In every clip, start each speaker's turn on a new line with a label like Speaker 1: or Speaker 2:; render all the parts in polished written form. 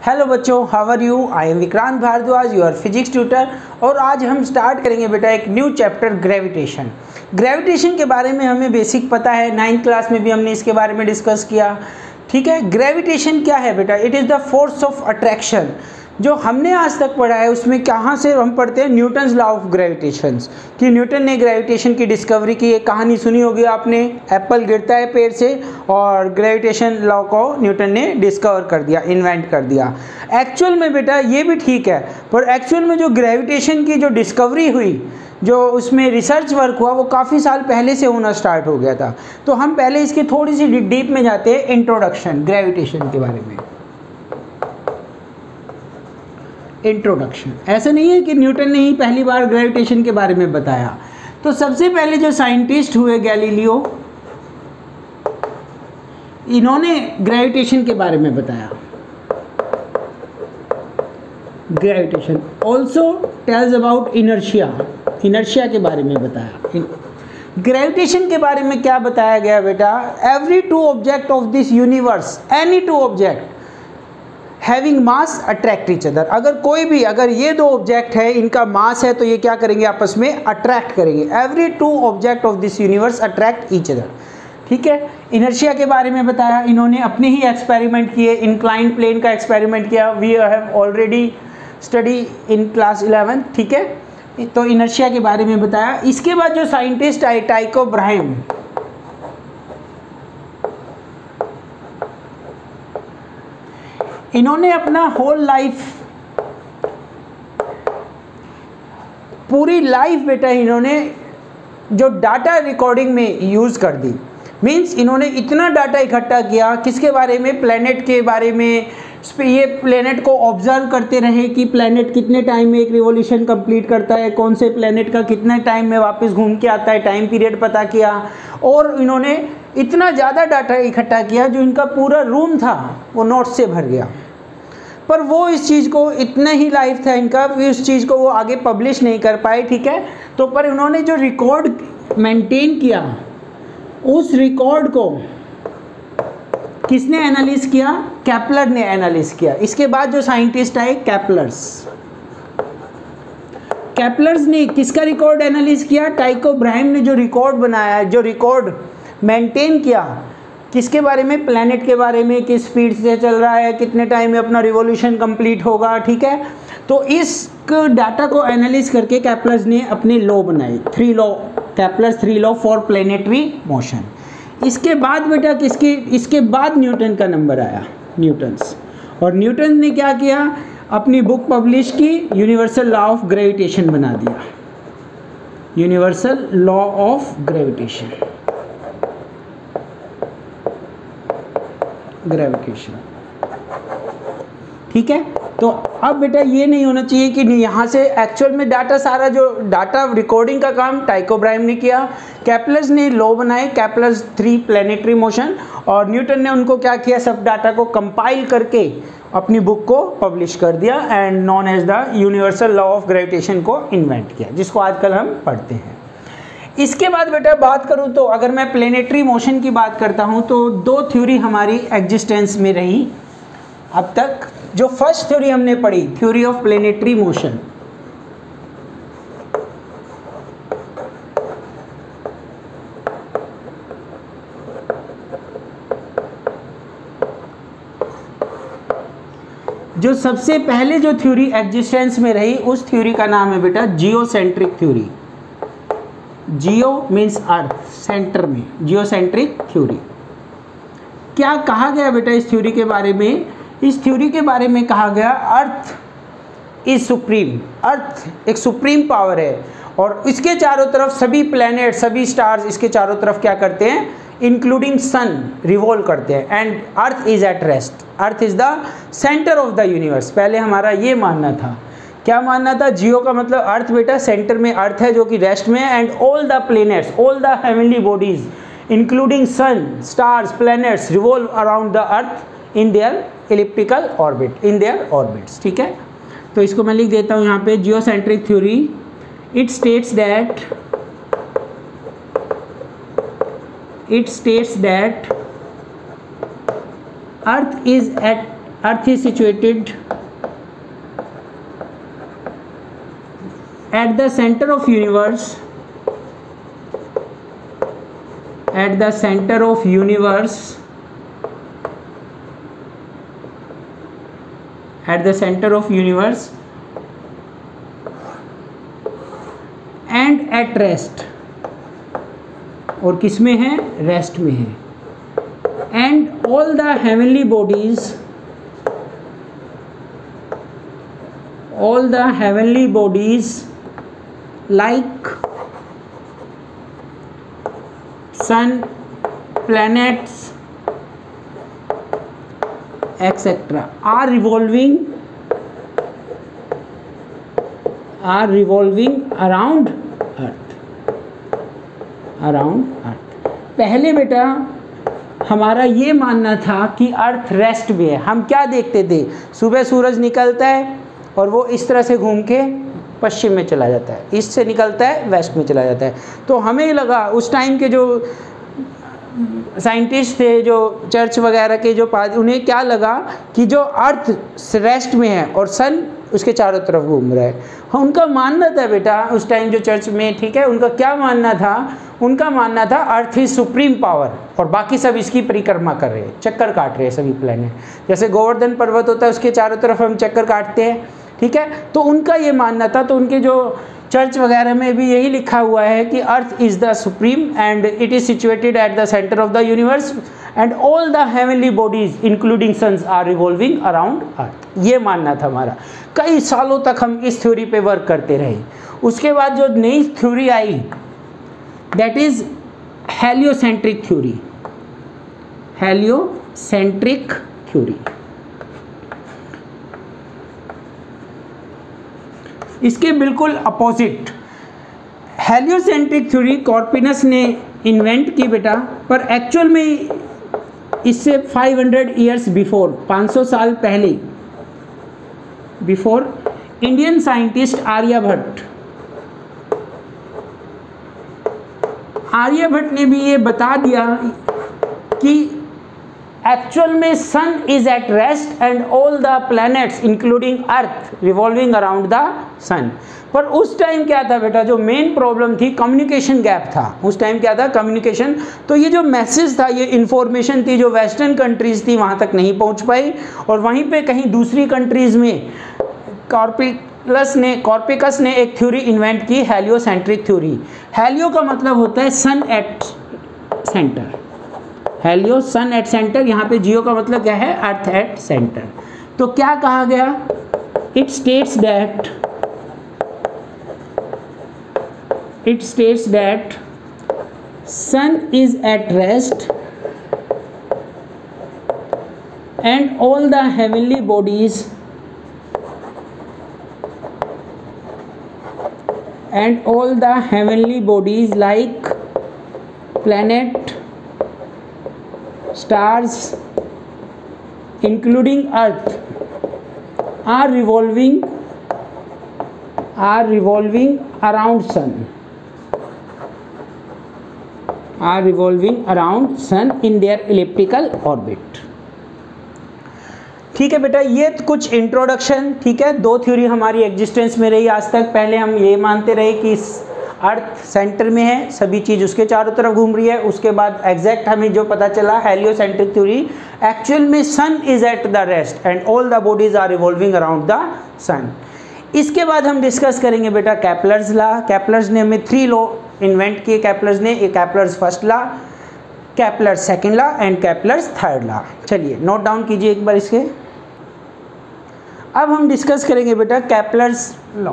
Speaker 1: Hello बच्चों, how are you? I am Vikrant Bhardwaj, your physics tutor. और आज हम स्टार्ट करेंगे बेटा एक न्यू चैप्टर ग्रेविटेशन। ग्रेविटेशन के बारे में हमें बेसिक पता है, 9th क्लास में भी हमने इसके बारे में डिस्कस किया। ठीक है, ग्रेविटेशन क्या है बेटा? It is the force of attraction. जो हमने आज तक पढ़ा है उसमें कहाँ से हम पढ़ते हैं? न्यूटन्स लॉ ऑफ ग्रेविटेशन, कि न्यूटन ने ग्रेविटेशन की डिस्कवरी की। एक कहानी सुनी होगी आपने, एप्पल गिरता है पेड़ से और ग्रेविटेशन लॉ को न्यूटन ने डिस्कवर कर दिया, इन्वेंट कर दिया। एक्चुअल में बेटा ये भी ठीक है, पर एक्चुअल में जो ग्रेविटेशन की जो डिस्कवरी हुई, जो उसमें रिसर्च वर्क हुआ, वो काफ़ी साल पहले से होना स्टार्ट हो गया था। तो हम पहले इसकी थोड़ी सी डीप में जाते हैं, इंट्रोडक्शन ग्रेविटेशन के बारे में। इंट्रोडक्शन, ऐसा नहीं है कि न्यूटन ने ही पहली बार ग्रेविटेशन के बारे में बताया। तो सबसे पहले जो साइंटिस्ट हुए गैलीलियो, इन्होंने ग्रेविटेशन के बारे में बताया। Gravitation also tells about inertia, inertia के बारे में बताया। ग्रेविटेशन के बारे में क्या बताया गया बेटा? Every two object of this universe, any two object having mass attract each other. अगर ये दो ऑब्जेक्ट है, इनका मास है, तो ये क्या करेंगे? आपस में अट्रैक्ट करेंगे। Every two object of this universe attract each other. ठीक है, इनर्शिया के बारे में बताया। इन्होंने अपने ही एक्सपेरिमेंट किए, इंक्लाइंड प्लेन का एक्सपेरिमेंट किया। We have already study in class 11। ठीक है, तो इनर्शिया के बारे में बताया। इसके बाद जो साइंटिस्ट आए, टाइको ब्राहेम, इन्होंने अपना होल लाइफ, पूरी लाइफ बेटा इन्होंने जो डाटा रिकॉर्डिंग में यूज़ कर दी। मींस इन्होंने इतना डाटा इकट्ठा किया, किसके बारे में? प्लेनेट के बारे में। ये प्लेनेट को ऑब्जर्व करते रहे कि प्लेनेट कितने टाइम में एक रिवॉल्यूशन कंप्लीट करता है, कौन से प्लेनेट का कितने टाइम में वापस घूम के आता है, टाइम पीरियड पता किया। और इन्होंने इतना ज़्यादा डाटा इकट्ठा किया, जो इनका पूरा रूम था वो नोट्स से भर गया। पर वो इस चीज़ को, इतना ही लाइफ था इनका, इस चीज़ को वो आगे पब्लिश नहीं कर पाए। ठीक है, तो पर उन्होंने जो रिकॉर्ड मेंटेन किया, उस रिकॉर्ड को किसने एनालिस किया? केपलर ने एनालिस किया। इसके बाद जो साइंटिस्ट आए, केपलर्स ने किसका रिकॉर्ड एनालिस किया? टाइको ब्राहेम ने जो रिकॉर्ड बनाया, जो रिकॉर्ड मेंटेन किया, किसके बारे में? प्लैनेट के बारे में, किस स्पीड से चल रहा है, कितने टाइम में अपना रिवॉल्यूशन कंप्लीट होगा। ठीक है, तो इस डाटा को एनालिस करके केपलर्स ने अपने लॉ बनाए, 3 law, Kepler's 3 law for planetary motion. इसके बाद बेटा इसके बाद न्यूटन का नंबर आया, न्यूटन्स। और न्यूटन ने क्या किया? अपनी बुक पब्लिश की, यूनिवर्सल लॉ ऑफ ग्रेविटेशन बना दिया, universal law of gravitation, gravitation. ठीक है, तो अब बेटा ये नहीं होना चाहिए कि यहाँ से एक्चुअल में डाटा, सारा जो डाटा रिकॉर्डिंग का काम टाइको ब्राहेम ने किया, केपलर्स ने लॉ बनाए, केपलर्स 3 प्लैनेटरी मोशन, और न्यूटन ने उनको क्या किया? सब डाटा को कंपाइल करके अपनी बुक को पब्लिश कर दिया and known as the universal law of gravitation को इन्वेंट किया, जिसको आजकल हम पढ़ते हैं। इसके बाद बेटा बात करूँ तो, अगर मैं प्लैनेटरी मोशन की बात करता हूँ, तो 2 थ्योरी हमारी एग्जिस्टेंस में रही अब तक। जो फर्स्ट थ्योरी हमने पढ़ी, थ्योरी ऑफ प्लैनेटरी मोशन, जो सबसे पहले जो थ्योरी एग्जिस्टेंस में रही, उस थ्योरी का नाम है बेटा जियोसेंट्रिक थ्योरी। जियो मीन्स अर्थ, सेंटर में, जियोसेंट्रिक थ्योरी। क्या कहा गया बेटा इस थ्योरी के बारे में? इस थ्योरी के बारे में कहा गया, अर्थ इज सुप्रीम, अर्थ एक सुप्रीम पावर है, और इसके चारों तरफ सभी प्लैनेट, सभी स्टार्स इसके चारों तरफ क्या करते हैं? इंक्लूडिंग सन रिवॉल्व करते हैं, and earth is at rest, earth is the centre of the universe. पहले हमारा ये मानना था। क्या मानना था? जियो का मतलब अर्थ बेटा, सेंटर में अर्थ है जो कि रेस्ट में है, and all the planets, all the heavenly bodies including sun, stars, planets revolve around the earth in their elliptical orbit, in their orbits. ठीक है, तो इसको मैं लिख देता हूँ यहाँ पे, geocentric theory. It states that earth is at earth is situated at the center of universe, at the center of universe, at the center of universe and at rest, और किस में है, रेस्ट में है, and all the heavenly bodies, all the heavenly bodies like sun, planets, etc. are revolving around earth, around earth. पहले बेटा हमारा ये मानना था कि अर्थ रेस्ट में है। हम क्या देखते थे, सुबह सूरज निकलता है और वो इस तरह से घूम के पश्चिम में चला जाता है, ईस्ट से निकलता है वेस्ट में चला जाता है। तो हमें लगा, उस टाइम के जो साइंटिस्ट थे, जो चर्च वगैरह के जो उन्हें क्या लगा कि जो अर्थ रेस्ट में है और सन उसके चारों तरफ घूम रहा है। हाँ, उनका मानना था बेटा उस टाइम जो चर्च में, ठीक है, उनका क्या मानना था, उनका मानना था अर्थ इज सुप्रीम पावर और बाकी सब इसकी परिक्रमा कर रहे हैं, चक्कर काट रहे हैं सभी प्लैनेट। जैसे गोवर्धन पर्वत होता है उसके चारों तरफ हम चक्कर काटते हैं, ठीक है। तो उनका ये मानना था, तो उनके जो चर्च वगैरह में भी यही लिखा हुआ है कि earth is the supreme and it is situated at the centre of the universe and all the heavenly bodies including suns are revolving around earth. ये मानना था हमारा। कई सालों तक हम इस थ्योरी पे वर्क करते रहे। उसके बाद जो नई theory I that is heliocentric theory, heliocentric theory. इसके बिल्कुल अपोजिट हेलियोसेंट्रिक थ्योरी कॉर्पिनस ने इन्वेंट की बेटा, पर एक्चुअल में इससे 500 ईयर्स बिफोर, 500 साल पहले, बिफोर इंडियन साइंटिस्ट आर्यभट्ट ने भी ये बता दिया कि एक्चुअल में sun is at rest and all the planets including earth revolving around the sun. पर उस टाइम क्या था बेटा, जो मेन प्रॉब्लम थी कम्युनिकेशन गैप था। उस टाइम क्या था, कम्युनिकेशन। तो ये जो मैसेज था, ये इंफॉर्मेशन थी जो वेस्टर्न कंट्रीज थी वहाँ तक नहीं पहुँच पाई, और वहीं पे कहीं दूसरी कंट्रीज में कॉर्पिकस ने एक थ्योरी इन्वेंट की, हेलियोसेंट्रिक थ्योरी। हेलियो का मतलब होता है sun at centre, helio sun at centre, यहाँ पे जियो का मतलब क्या है, अर्थ एट सेंटर। तो क्या कहा गया, it states that sun is at rest and all the heavenly bodies like planet, stars including earth are revolving around sun in their elliptical orbit। ठीक है बेटा, ये कुछ इंट्रोडक्शन, ठीक है। दो थ्योरी हमारी एग्जिस्टेंस में रही आज तक। पहले हम ये मानते रहे कि अर्थ सेंटर में है, सभी चीज़ उसके चारों तरफ घूम रही है। उसके बाद एग्जैक्ट हमें जो पता चला हेलियोसेंट्रिक थ्योरी, एक्चुअल में sun is at the rest and all the bodies are revolving around the sun. इसके बाद हम डिस्कस करेंगे बेटा कैपलर्स लॉ। कैपलर्स ने हमें 3 लॉ इन्वेंट किए कैपलर्स ने, ये Kepler's first law, Kepler's second law and Kepler's third law. चलिए नोट डाउन कीजिए एक बार इसके। अब हम डिस्कस करेंगे बेटा कैपलर्स लॉ।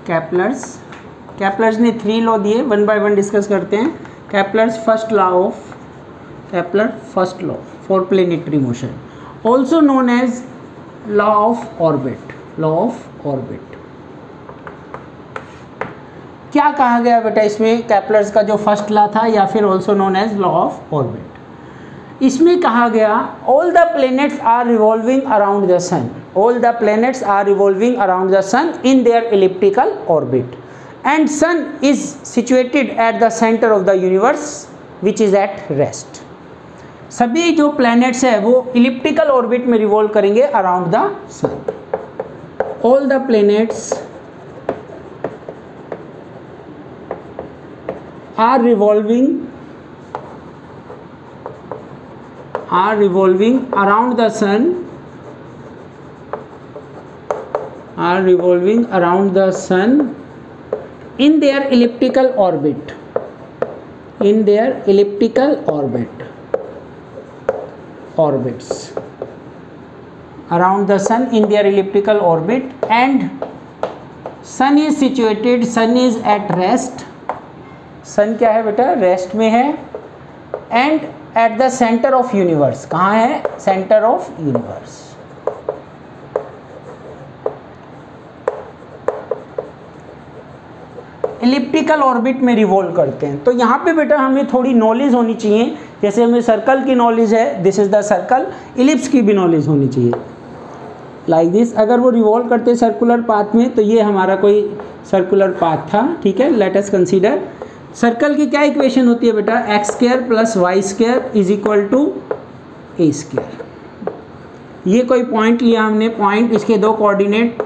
Speaker 1: कैपलर्स ने 3 लॉ दिए, 1 बाय 1 डिस्कस करते हैं। Kepler's first law for planetary motion, also known as law of orbit. क्या कहा गया बेटा इसमें, कैपलर्स का जो फर्स्ट लॉ था या फिर also known as law of orbit, इसमें कहा गया all the planets are revolving around the sun, all the planets are revolving around the sun in their elliptical orbit and sun is situated at the centre of the universe which is at rest. सभी जो planets है वो elliptical orbit में revolve करेंगे around the sun. All the planets are revolving around the sun, are revolving around the sun in their elliptical orbit, in their elliptical orbits around the sun in their elliptical orbit, and sun is situated, sun is at rest, sun क्या है बेटा, rest में है, and at the center of universe, कहाँ है, center of universe। Elliptical orbit में revolve करते हैं। तो यहाँ पे बेटा हमें थोड़ी नॉलेज होनी चाहिए, जैसे हमें सर्कल की नॉलेज है, this is the circle, ellipse की भी नॉलेज होनी चाहिए लाइक दिस। अगर वो रिवॉल्व करते सर्कुलर पाथ में तो ये हमारा कोई सर्कुलर पाथ था, ठीक है। लेट अस कंसीडर सर्कल की क्या इक्वेशन होती है बेटा, x square plus y square is equal to a square. ये कोई पॉइंट लिया हमने, पॉइंट, इसके दो कोऑर्डिनेट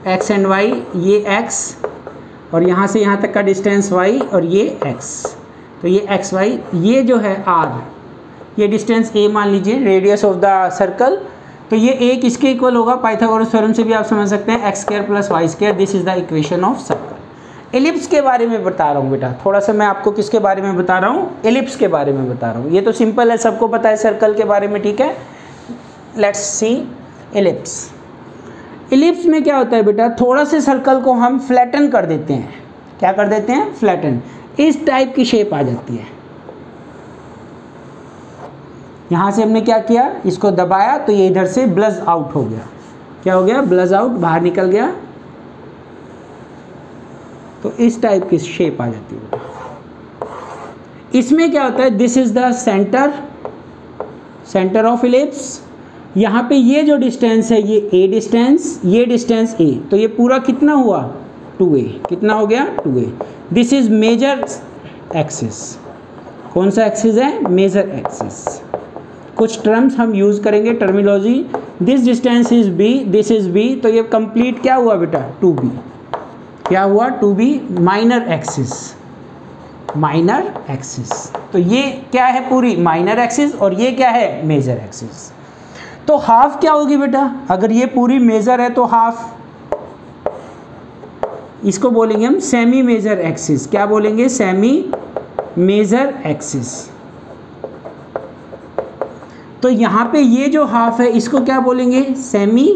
Speaker 1: एक्स एंड वाई, ये एक्स और यहाँ से यहाँ तक का डिस्टेंस वाई और ये एक्स, तो ये एक्स वाई, ये जो है आर, ये डिस्टेंस ए मान लीजिए, रेडियस ऑफ द सर्कल, तो ये एक इसके इक्वल होगा, पाइथागोरस थ्योरम से भी आप समझ सकते हैं, x square plus y square, this is the equation of circle. Ellipse के बारे में बता रहा हूँ बेटा, थोड़ा सा मैं आपको किसके बारे में बता रहा हूँ, एलिप्स के बारे में बता रहा हूँ। ये तो सिंपल है, सबको पता है सर्कल के बारे में, ठीक है। Let's see ellipse. एलिप्स में क्या होता है बेटा, थोड़ा से सर्कल को हम फ्लैटन कर देते हैं, क्या कर देते हैं, फ्लैटन, इस टाइप की शेप आ जाती है। यहाँ से हमने क्या किया, इसको दबाया तो ये इधर से ब्लज आउट हो गया, क्या हो गया, ब्लज आउट, बाहर निकल गया, तो इस टाइप की शेप आ जाती है। इसमें क्या होता है, this is the centre of ellipse. यहाँ पे ये जो डिस्टेंस है ये ए डिस्टेंस, ये डिस्टेंस ए, तो ये पूरा कितना हुआ, 2a, कितना हो गया, 2a। This is major axis, कौन सा एक्सिस है, मेजर एक्सिस। कुछ टर्म्स हम यूज करेंगे, terminology, this distance is b, this is b, तो ये कंप्लीट क्या हुआ बेटा, 2b, क्या हुआ, 2b, minor axis, minor axis. तो ये क्या है, पूरी माइनर एक्सिस, और ये क्या है, मेजर एक्सिस। तो हाफ क्या होगी बेटा, अगर ये पूरी मेजर है तो हाफ, इसको बोलेंगे हम सेमी मेजर एक्सिस, क्या बोलेंगे, सेमी मेजर एक्सिस। तो यहाँ पे ये जो हाफ है इसको क्या बोलेंगे, semi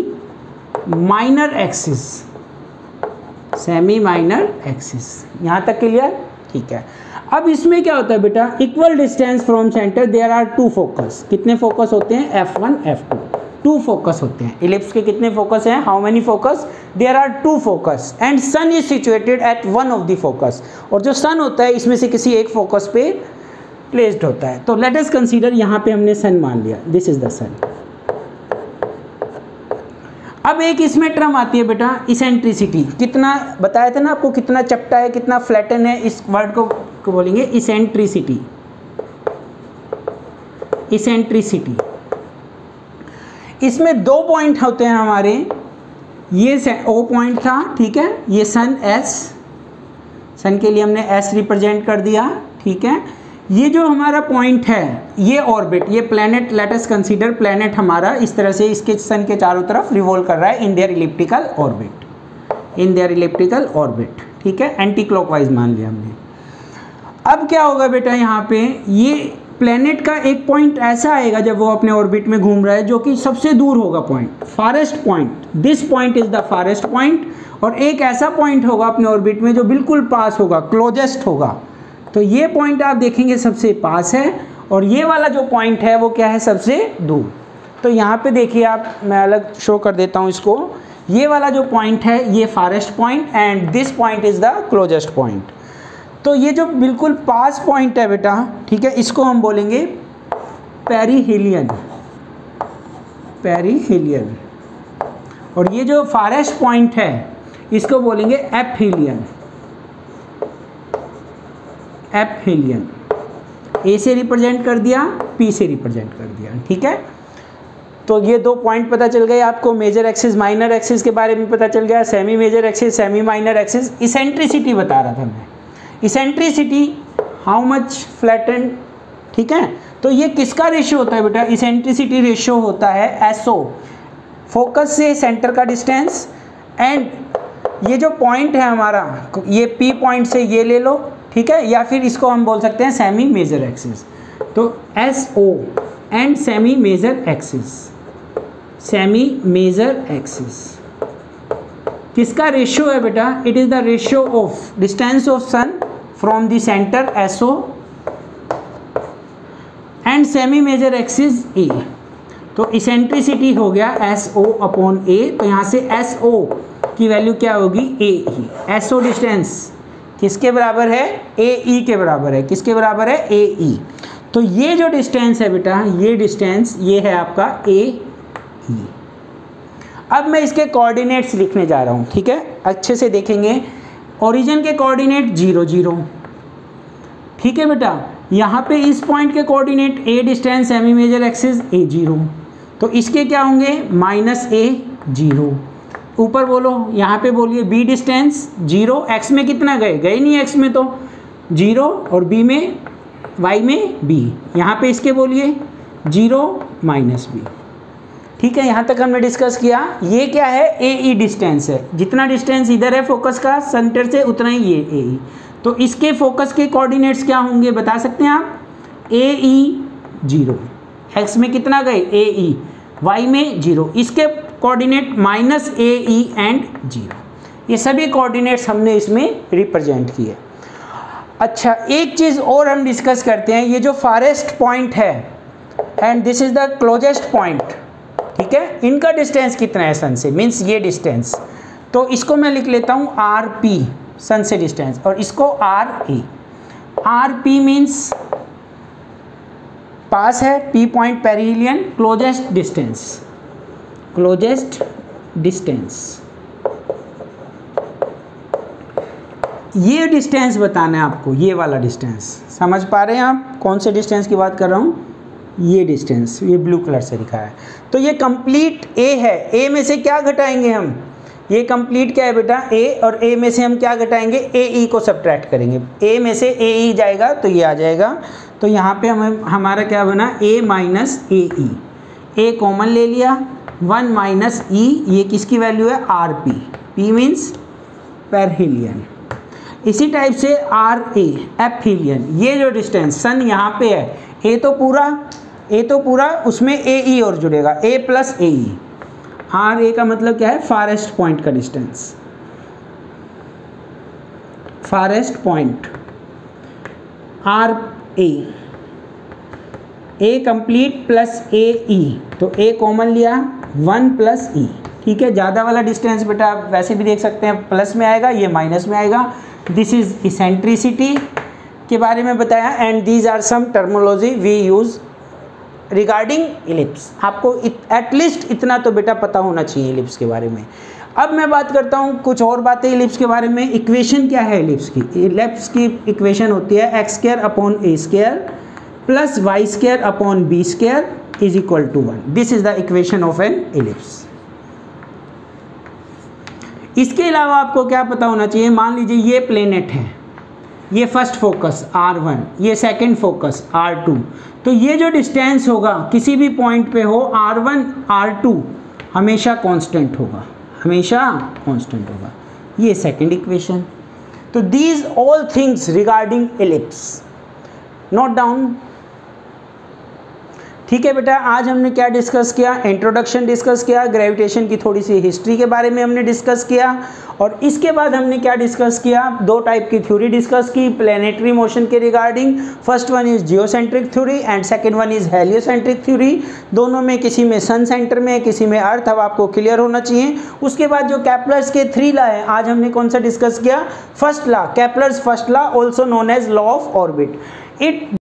Speaker 1: minor axis, semi minor axis. यहाँ तक क्लियर, ठीक है। अब इसमें क्या होता है बेटा, equal distance from centre there are 2 focus, कितने फोकस होते हैं, F1 F2, 2 फोकस होते हैं। इलिप्स के कितने फोकस हैं, how many focus, there are 2 focus, and sun is situated at one of the focus, और जो सन होता है इसमें से किसी एक फोकस पे प्लेस्ड होता है। तो लेट अस कंसीडर, यहाँ पे हमने सन मान लिया, दिस इज द सन। अब एक इसमें टर्म आती है बेटा, इसेंट्रिसिटी, कितना बताया था ना आपको, कितना चपटा है, कितना फ्लैटन है, इस वर्ड को बोलेंगे इसेंट्रिसिटी, इसेंट्रिसिटी। इसमें 2 पॉइंट होते हैं हमारे, ये O पॉइंट था, ठीक है, ये सन S, सन के लिए हमने S रिप्रेजेंट कर दिया, ठीक है। ये जो हमारा पॉइंट है, ये ऑर्बिट, ये planet, let us consider planet हमारा इस तरह से इसके सन के चारों तरफ रिवॉल्व कर रहा है इन their elliptical orbit, in their elliptical orbit, ठीक है, एंटी क्लॉकवाइज मान लिया हमने। अब क्या होगा बेटा, यहाँ पे ये प्लैनेट का एक पॉइंट ऐसा आएगा जब वो अपने ऑर्बिट में घूम रहा है जो कि सबसे दूर होगा point, farthest point, this point is the farthest point, और एक ऐसा पॉइंट होगा अपने ऑर्बिट में जो बिल्कुल पास होगा, क्लोजेस्ट होगा। तो ये पॉइंट आप देखेंगे सबसे पास है, और ये वाला जो पॉइंट है वो क्या है, सबसे दूर। तो यहाँ पे देखिए आप, मैं अलग शो कर देता हूँ इसको, ये वाला जो पॉइंट है ये farthest point, and this point is the closest point. तो ये जो बिल्कुल पास पॉइंट है बेटा, ठीक है, इसको हम बोलेंगे पेरिहेलियन, पेरिहेलियन, और ये जो फारेस्ट पॉइंट है इसको बोलेंगे एपहेलियन, एपहेलियन। ए से रिप्रेजेंट कर दिया, पी से रिप्रेजेंट कर दिया, ठीक है। तो ये 2 पॉइंट पता चल गए आपको, मेजर एक्सिस माइनर एक्सिस के बारे में पता चल गया, semi major axis semi minor axis. Eccentricity बता रहा था मैं, इसेंट्रिसिटी हाउ मच फ्लैटेंड, ठीक है। तो ये किसका रेशियो होता है बेटा, इसेंट्रिसिटी रेशियो होता है एसओ, फोकस से सेंटर का डिस्टेंस, एंड ये जो पॉइंट है हमारा, ये पी पॉइंट से ये ले लो, ठीक है, या फिर इसको हम बोल सकते हैं सेमी मेजर एक्सिस। तो SO and semi major axis, semi major axis किसका रेशियो है बेटा, it is the ratio of distance of sun from the centre SO and semi major axis a. तो इसेंट्रिसिटी हो गया एसओ अपॉन ए, तो यहाँ से एसओ की वैल्यू क्या होगी, ए ई। एसओ डिस्टेंस किसके बराबर है, ए ई के बराबर है, किसके बराबर है, ए ई। तो ये जो डिस्टेंस है बेटा, ये डिस्टेंस ये है आपका ए ई। अब मैं इसके कोऑर्डिनेट्स लिखने जा रहा हूँ, ठीक है, अच्छे से देखेंगे। ओरिजिन के कोऑर्डिनेट 0 0, ठीक है बेटा। यहाँ पे इस पॉइंट के coordinate a distance semi major axis a 0, तो इसके क्या होंगे माइनस ए 0। ऊपर बोलो, यहाँ पे बोलिए बी डिस्टेंस 0, एक्स में कितना गए, गए नहीं एक्स में तो 0, और बी में वाई में बी, यहाँ पे इसके बोलिए 0 माइनस बी, ठीक है। यहाँ तक हमने डिस्कस किया। ये क्या है, ए ई डिस्टेंस है, जितना डिस्टेंस इधर है फोकस का सेंटर से उतना ही ये ए ई। तो इसके फोकस के कोऑर्डिनेट्स क्या होंगे बता सकते हैं आप, ए ई 0, एक्स में कितना गए ए ई, वाई में 0, इसके coordinate minus A E and 0। ये सभी कोऑर्डिनेट्स हमने इसमें रिप्रेजेंट किए। अच्छा, एक चीज़ और हम डिस्कस करते हैं, ये जो फारेस्ट पॉइंट है and this is the closest point, ठीक है, इनका डिस्टेंस कितना है सन से, मीन्स ये डिस्टेंस। तो इसको मैं लिख लेता हूँ आर पी, सन से डिस्टेंस, और इसको r a. R p means पास है, p point perihelion, closest distance, closest distance. ये डिस्टेंस बताना है आपको, ये वाला डिस्टेंस, समझ पा रहे हैं आप कौन से डिस्टेंस की बात कर रहा हूँ, ये डिस्टेंस, ये ब्लू कलर से लिखा है। तो ये कंप्लीट ए है, ए में से क्या घटाएंगे हम, ये कंप्लीट क्या है बेटा ए, और ए में से हम क्या घटाएंगे, ए ई को सब्ट्रैक्ट करेंगे, ए में से ए ई जाएगा तो ये आ जाएगा। तो यहाँ पे हमारा क्या बना, ए माइनस ए ई, ए कॉमन ले लिया, 1 माइनस ई, ये किसकी वैल्यू है, R P, P means perihelion. इसी टाइप से आर ए एपहिलियन, ये जो डिस्टेंस सन यहाँ पे है, ए तो पूरा उसमें ए ई और जुड़ेगा, ए plus a E. R A का मतलब क्या है, फारेस्ट पॉइंट का distance, farthest point r a complete plus a e, तो ए कॉमन लिया 1 प्लस ई, ठीक है। ज़्यादा वाला डिस्टेंस बेटा आप वैसे भी देख सकते हैं, प्लस में आएगा, ये माइनस में आएगा। दिस इज इसेंट्रिसिटी के बारे में बताया, and these are some terminology we use regarding ellipse. आपको एटलीस्ट इतना तो बेटा पता होना चाहिए इलिप्स के बारे में। अब मैं बात करता हूँ कुछ और बातें इलिप्स के बारे में। इक्वेशन क्या है इलिप्स की, इलिप्स की इक्वेशन होती है x² upon a² plus y² upon b² is equal to 1। This is the equation of an ellipse. इसके अलावा आपको क्या पता होना चाहिए, मान लीजिए ये प्लेनेट है, ये फर्स्ट फोकस R1, ये सेकंड फोकस R2, तो ये जो डिस्टेंस होगा किसी भी पॉइंट पे हो, R1 R2 हमेशा कांस्टेंट होगा, हमेशा कांस्टेंट होगा। ये सेकंड इक्वेशन। तो these all things regarding ellipse, note down. ठीक है बेटा, आज हमने क्या डिस्कस किया, इंट्रोडक्शन डिस्कस किया, ग्रेविटेशन की थोड़ी सी हिस्ट्री के बारे में हमने डिस्कस किया, और इसके बाद हमने क्या डिस्कस किया, 2 टाइप की थ्योरी डिस्कस की प्लैनेटरी मोशन के regarding. First one is geocentric theory and second one is heliocentric theory. दोनों में किसी में सन सेंटर में, किसी में अर्थ, अब आपको क्लियर होना चाहिए। उसके बाद जो कैप्लर्स के 3 लॉ है, आज हमने कौन सा डिस्कस किया, first law, Kepler's first law, also known as law of orbit. It